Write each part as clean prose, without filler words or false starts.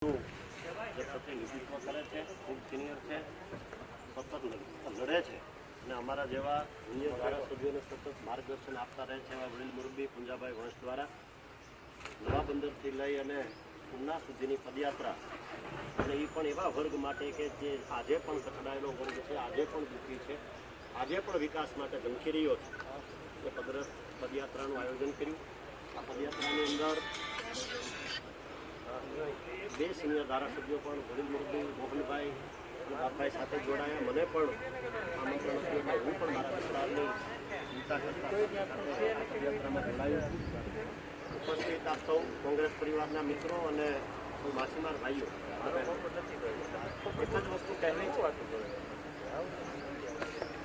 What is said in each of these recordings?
નેતૃત્વ કરે છે, ખૂબ સિનિયર છે, સતત લડે છે અને અમારા જેવા જુનિયર ધારાસભ્યોને સતત માર્ગદર્શન આપતા રહે છે. એવા વડીલ મુરબ્બી પુંજાભાઈ વંશ દ્વારા નવા બંદરથી લઈ અને ઉના સુધીની પદયાત્રા, અને એ પણ એવા વર્ગ માટે કે જે આજે પણ કચડાયેલો વર્ગ છે, આજે પણ દુઃખી છે, આજે પણ વિકાસ માટે ઝંખી રહ્યો છે. એ પદયાત્રાનું આયોજન કર્યું. આ પદયાત્રાની અંદર બે સિનિયર ધારાસભ્યો પણ વડીલ મુરબ્બી મોહનભાઈ અને બાપભાઈ સાથે જોડાયા. મને પણ આમંત્રણ હતું એટલે હું પણ મારા વિસ્તારની ચિંતા કરતા પદયાત્રામાં જોડાયું. ઉપસ્થિત આપ સૌ કોંગ્રેસ પરિવારના મિત્રો અને સૌ માછીમાર ભાઈઓ, એક જ વસ્તુ કહેવી છે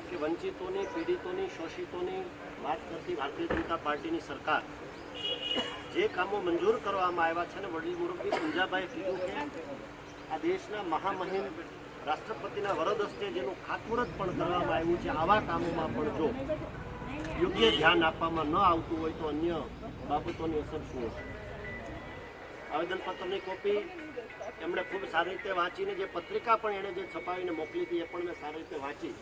કે વંચિતોની, પીડિતોની, શોષિતોની વાત કરતી ભારતીય જનતા પાર્ટીની સરકાર જે કામો મંજૂર કરવામાં આવ્યા છે ને વડીલ મુરબ્બી પુંજાભાઈ કીધું કે આ દેશના મહામહિમ રાષ્ટ્રપતિના વરદ હસ્તે જેનું ખાતમુહૂર્ત પણ કરવામાં આવ્યું છે, આવા કામોમાં પણ જો યોગ્ય ધ્યાન આપવામાં ન આવતું હોય તો અન્ય બાબતોની અસર શું હશે? આવેદનપત્રની કોપી એમણે ખૂબ સારી રીતે વાંચીને, જે પત્રિકા પણ એણે જે છપાવીને મોકલી હતી એ પણ મેં સારી રીતે વાંચી.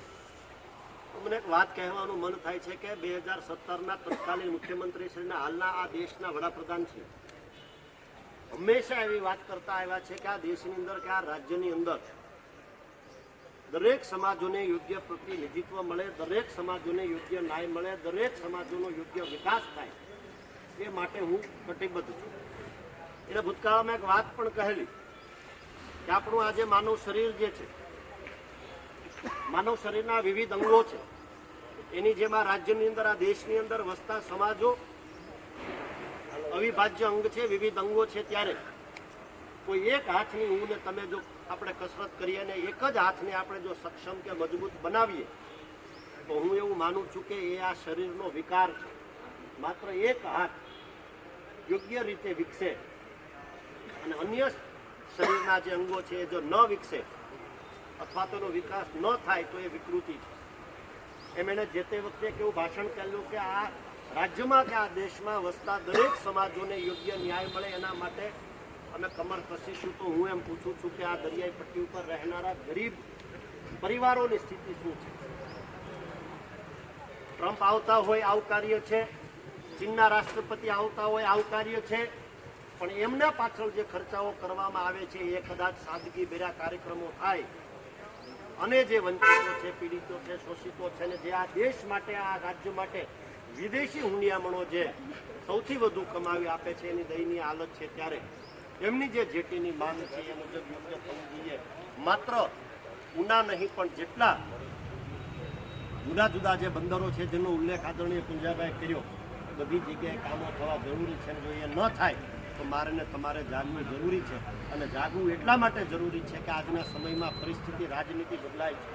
મને એક વાત કહેવાનું મન થાય છે કે 2017ના તત્કાલીન મુખ્યમંત્રીશ્રીના હાલના આ દેશના વડાપ્રધાન છે, હંમેશા એવી વાત કરતા આવ્યા છે કે આ દેશની અંદર, કે આ રાજ્યની અંદર દરેક સમાજોને યોગ્ય પ્રતિનિધિત્વ મળે, દરેક સમાજોને યોગ્ય ન્યાય મળે, દરેક સમાજોનો યોગ્ય વિકાસ થાય, એ માટે હું કટિબદ્ધ છું. એને ભૂતકાળમાં એક વાત પણ કહેલી કે આપણું આજે માનવ શરીર જે છે, માનવ શરીરના વિવિધ અંગો છે, એની જેમ આ રાજ્યની અંદર, આ દેશની અંદર વસતા સમાજો અવિભાજ્ય અંગ છે, વિવિધ અંગો છે. ત્યારે કોઈ એક હાથની હું ને તમે જો આપણે કસરત કરીએ અને એક જ હાથને આપણે જો સક્ષમ કે મજબૂત બનાવીએ તો હું એવું માનું છું કે એ આ શરીરનો વિકાર છે. માત્ર એક હાથ યોગ્ય રીતે વિકસે અને અન્ય શરીરના જે અંગો છે એ જો ન વિકસે અથવા તેનો વિકાસ ન થાય તો એ વિકૃતિ છે. એમ એણે જે તે વખતે કેવું ભાષણ કરેલું કે આ રાજ્યમાં કે આ દેશમાં વસતા દરેક સમાજોને યોગ્ય ન્યાય મળે એના માટે અમે કમર કસીશું. તો હું એમ પૂછું છું કે આ દરિયાઈ પટ્ટી ઉપર રહેનારા ગરીબ પરિવારોની સ્થિતિ શું છે? ટ્રમ્પ આવતા હોય આવકાર્ય છે, ચીનના રાષ્ટ્રપતિ આવતા હોય આવકાર્ય છે, પણ એમના પાછળ જે ખર્ચાઓ કરવામાં આવે છે એ કદાચ સાદગી ભર્યા કાર્યક્રમો થાય અને જે વંચિતો છે, પીડિતો છે, શોષિતો છે ને જે આ દેશ માટે, આ રાજ્ય માટે વિદેશી હુંડિયામણો જે સૌથી વધુ કમાવી આપે છે એની દયનીય હાલત છે, ત્યારે એમની જે જેટીની માંગ છે એ મુજબ યોગ્ય થવું જોઈએ. માત્ર ઉના નહીં પણ જેટલા જુદા જુદા જે બંદરો છે જેનો ઉલ્લેખ આદરણીય પુંજાભાઈ કર્યો, બધી જગ્યાએ કામો થવા જરૂરી છે. જો એ ન થાય તો મારે ને તમારે જાગવું જરૂરી છે. અને જાગવું એટલા માટે જરૂરી છે કે આજના સમયમાં પરિસ્થિતિ, રાજનીતિ બદલાય છે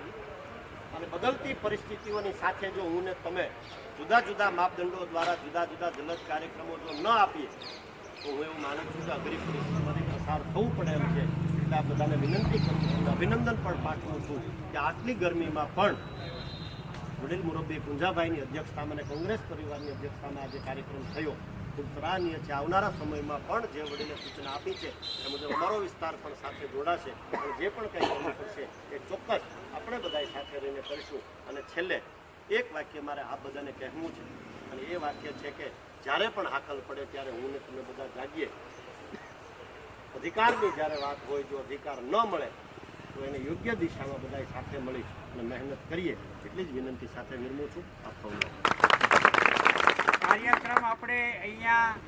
અને બદલતી પરિસ્થિતિઓની સાથે જો હું ને તમે જુદા જુદા માપદંડો દ્વારા જુદા જુદા જલદ કાર્યક્રમો જો ન આપીએ તો હું એવું માનું છું કે અઘરી પરિસ્થિતિમાંથી પસાર થવું પડે એમ છે. એટલે આ બધાને વિનંતી કરું છું, અભિનંદન પણ પાઠવું છું કે આટલી ગરમીમાં પણ વડીલ મુરબ્બી પુંજાભાઈની અધ્યક્ષતામાં અને કોંગ્રેસ પરિવારની અધ્યક્ષતામાં આજે કાર્યક્રમ થયો, ખૂબ સરાહનીય છે. આવનારા સમયમાં પણ જે વડીલે સૂચના આપી છે એ મુજબ અમારો વિસ્તાર પણ સાથે જોડાશે અને જે પણ કંઈ કરવું પડશે એ ચોક્કસ આપણે બધા સાથે રહીને કરીશું. અને છેલ્લે એક વાક્ય મારે આ બધાને કહેવું છે અને એ વાક્ય છે કે જ્યારે પણ હાકલ પડે ત્યારે હું ને તમે બધા જાગીએ. અધિકારની જ્યારે વાત હોય, જો અધિકાર ન મળે તો એને યોગ્ય દિશામાં બધા સાથે મળી અને મહેનત કરીએ, એટલી જ વિનંતી સાથે વિરમું છું. આપ સૌનો કાર્યક્રમ આપણે અહીંયા